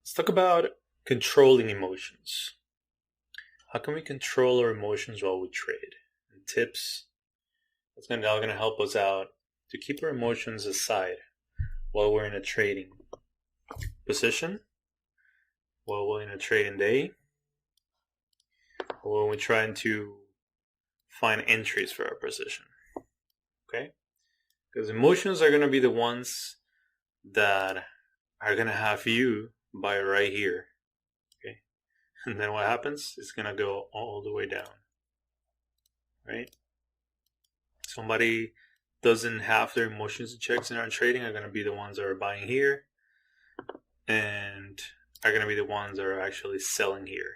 Let's talk about controlling emotions. How can we control our emotions while we trade? And tips that's all going to help us out to keep our emotions aside while we're in a trading position, while we're in a trading day, or when we're trying to find entries for our position. Okay? Because emotions are going to be the ones that are going to have you buy right here. Okay? And then what happens? It's going to go all the way down. Right? Somebody doesn't have their emotions in checks and are trading are going to be the ones that are buying here and are going to be the ones that are actually selling here.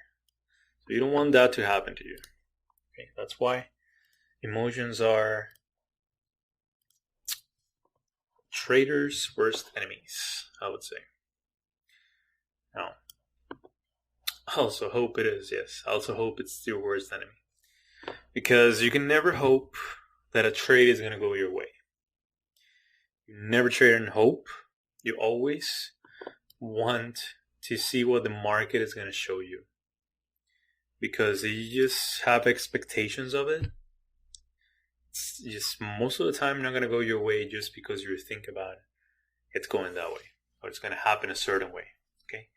So you don't want that to happen to you. Okay? That's why emotions are traders' worst enemies, I would say. Now, I also hope it is, yes. I also hope it's your worst enemy. Because you can never hope that a trade is going to go your way. You never trade in hope. You always want to see what the market is going to show you. Because you just have expectations of it. It's just most of the time not going to go your way just because you think about it. It's going that way. Or it's going to happen a certain way. Okay?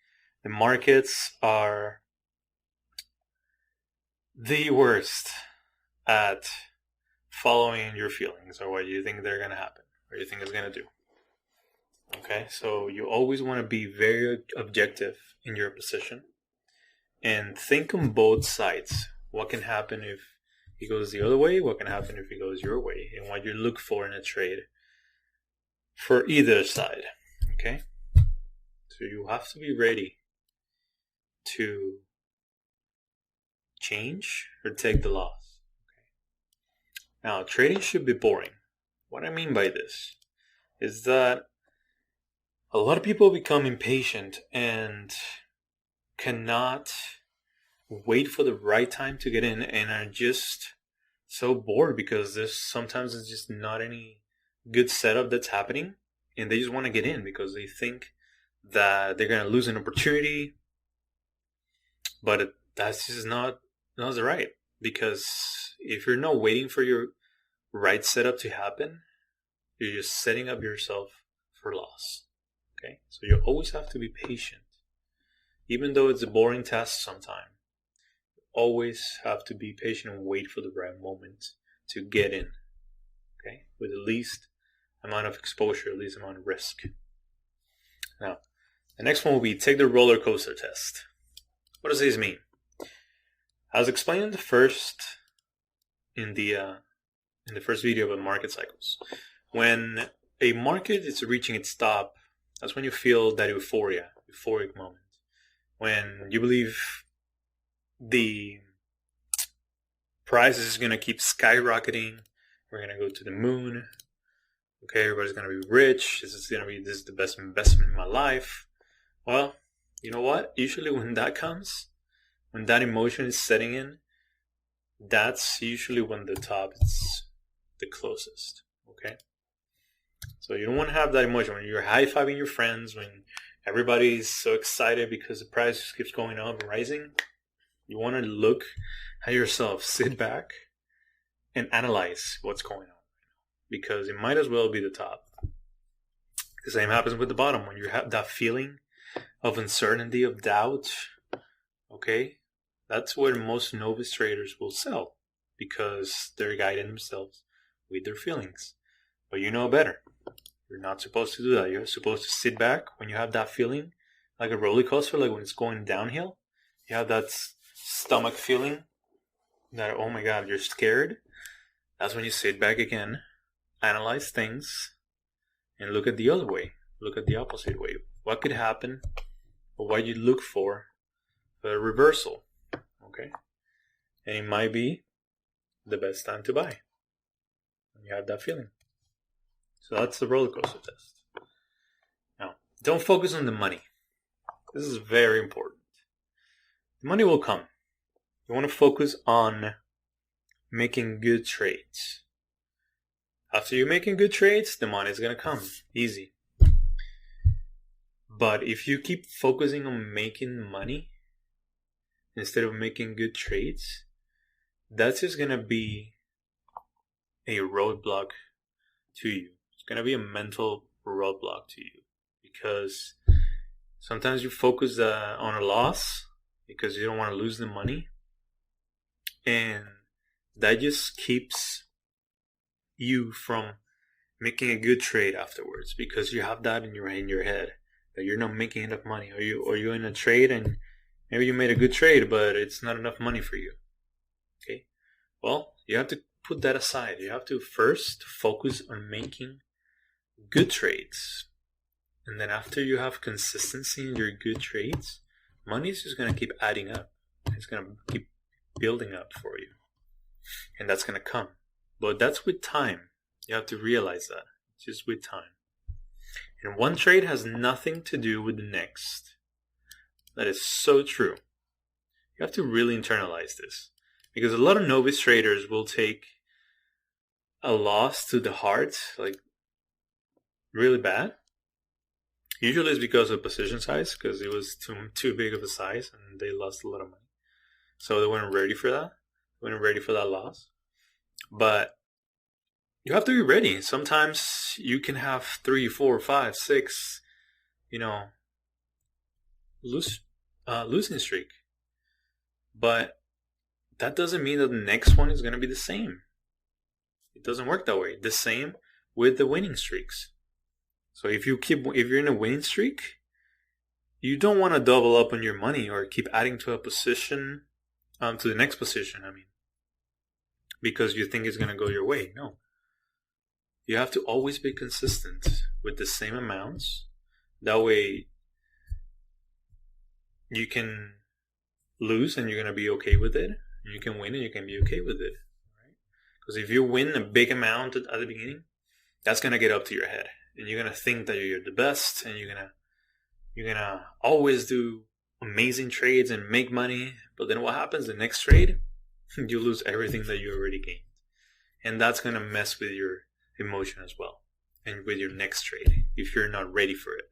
The markets are the worst at following your feelings or what you think they're going to happen or you think it's going to do. Okay, so you always want to be very objective in your position and think on both sides. What can happen if it goes the other way? What can happen if it goes your way? And what you look for in a trade for either side. Okay, so you have to be ready to change or take the loss. Now, trading should be boring. What I mean by this is that a lot of people become impatient and cannot wait for the right time to get in and are just so bored because sometimes it's just not any good setup that's happening and they just want to get in because they think that they're going to lose an opportunity, but that's just not right. Because if you're not waiting for your right setup to happen, you're just setting up yourself for loss. Okay? So you always have to be patient. Even though it's a boring task sometimes, you always have to be patient and wait for the right moment to get in. Okay? With the least amount of exposure, least amount of risk. Now, the next one will be take the roller coaster test. What does this mean? As explained in the first video about market cycles, when a market is reaching its top, that's when you feel that euphoric moment. When you believe the price is going to keep skyrocketing, we're going to go to the moon. Okay, everybody's going to be rich. This is the best investment in my life. Well, you know what? Usually when that comes, when that emotion is setting in, that's usually when the top is the closest. Okay? So you don't want to have that emotion when you're high-fiving your friends, when everybody's so excited because the price keeps going up and rising. You want to look at yourself, sit back, and analyze what's going on. Because it might as well be the top. The same happens with the bottom. When you have that feeling of uncertainty, of doubt, okay? That's where most novice traders will sell because they're guiding themselves with their feelings. But you know better. You're not supposed to do that. You're supposed to sit back when you have that feeling, like a roller coaster, like when it's going downhill. You have that stomach feeling that, oh my God, you're scared. That's when you sit back again, analyze things, and look at the other way. Look at the opposite way. What could happen, or what you look for a reversal. Okay, and it might be the best time to buy when you have that feeling. So that's the roller coaster test. Now, don't focus on the money. This is very important. The money will come. You want to focus on making good trades. After you're making good trades, the money is going to come. Easy. But if you keep focusing on making money instead of making good trades, that's just going to be a roadblock to you. It's going to be a mental roadblock to you because sometimes you focus on a loss because you don't want to lose the money, and that just keeps you from making a good trade afterwards because you have that in your head that you're not making enough money, or you're in a trade and maybe you made a good trade but it's not enough money for you. Okay, well, you have to put that aside. You have to first focus on making good trades, and then after you have consistency in your good trades, money is just going to keep adding up. It's going to keep building up for you, and that's going to come. But that's with time. You have to realize that. It's just with time. And one trade has nothing to do with the next. That is so true. You have to really internalize this. Because a lot of novice traders will take a loss to the heart, like really bad. Usually it's because of position size, because it was too big of a size and they lost a lot of money. So they weren't ready for that. They weren't ready for that loss. But you have to be ready. Sometimes you can have 3, 4, 5, 6, losing streak. But that doesn't mean that the next one is going to be the same. It doesn't work that way. The same with the winning streaks. So if you're in a winning streak, you don't want to double up on your money or keep adding to a position, to the next position, because you think it's going to go your way. No. You have to always be consistent with the same amounts. That way you can lose and you're going to be okay with it. You can win and you can be okay with it. Right? Because if you win a big amount at the beginning, that's going to get up to your head. And you're going to think that you're the best, and you're going to always do amazing trades and make money. But then what happens? The next trade, you lose everything that you already gained. And that's going to mess with your emotion as well, and with your next trade if you're not ready for it.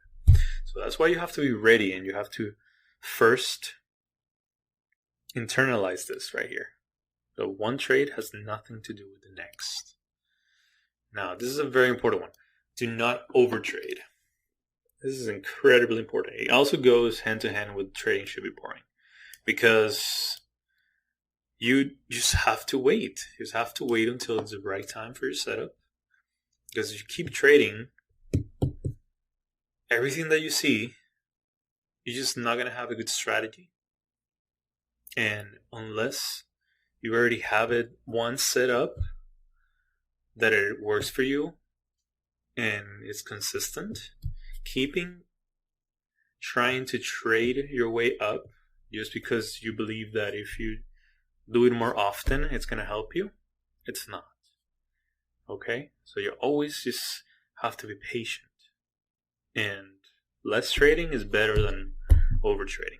So that's why you have to be ready, and you have to first internalize this right here. So one trade has nothing to do with the next. Now, this is a very important one. Do not overtrade. This is incredibly important. It also goes hand to hand with trading should be boring, because you just have to wait. You just have to wait until it's the right time for your setup. Because if you keep trading, everything that you see, you're just not going to have a good strategy. And unless you already have it once set up, that it works for you and it's consistent, trying to trade your way up just because you believe that if you do it more often, it's going to help you, it's not. Okay? So you always just have to be patient. And less trading is better than over trading.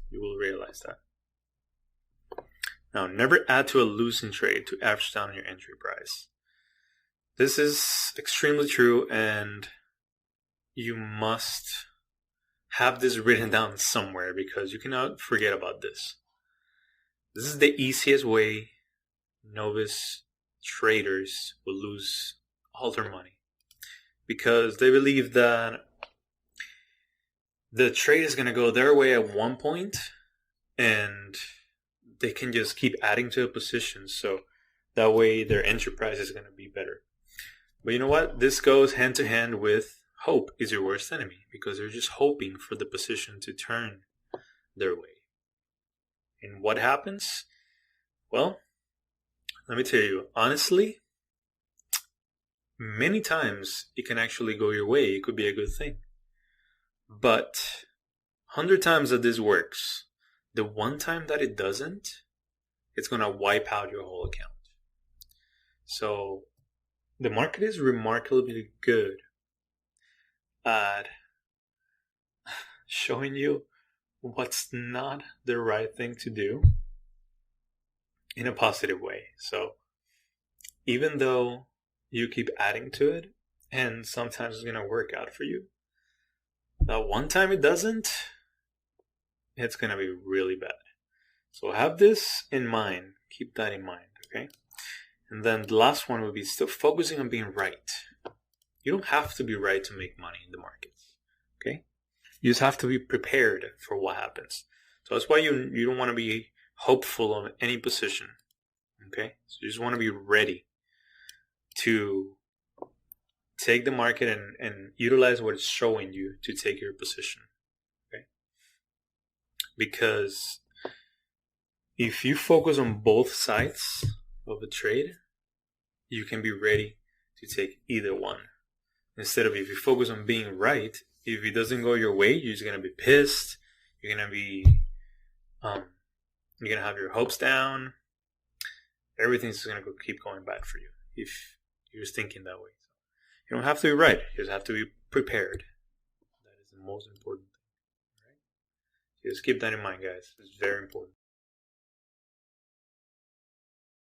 You will realize that. Now, never add to a losing trade to average down your entry price. This is extremely true, and you must have this written down somewhere because you cannot forget about this. This is the easiest way novice traders will lose all their money, because they believe that the trade is going to go their way at one point and they can just keep adding to a position, so that way their enterprise is going to be better. But you know what? This goes hand to hand with hope is your worst enemy, because they're just hoping for the position to turn their way. And what happens? Well, let me tell you, honestly, many times it can actually go your way. It could be a good thing. But 100 times that this works, the one time that it doesn't, it's going to wipe out your whole account. So the market is remarkably good at showing you what's not the right thing to do in a positive way. So even though you keep adding to it, and sometimes it's going to work out for you, That one time it doesn't, it's going to be really bad. So have this in mind. Keep that in mind, okay? And then the last one would be still focusing on being right. You don't have to be right to make money in the markets, okay? You just have to be prepared for what happens. So that's why you don't want to be hopeful of any position, okay? So you just want to be ready to take the market and utilize what it's showing you to take your position, okay? Because if you focus on both sides of a trade, you can be ready to take either one. Instead of if you focus on being right, if it doesn't go your way, you're just going to be pissed. You're going to be, you're going to have your hopes down. Everything's going to keep going bad for you if you're thinking that way. You don't have to be right. You just have to be prepared. That is the most important thing. Right? Just keep that in mind, guys. It's very important.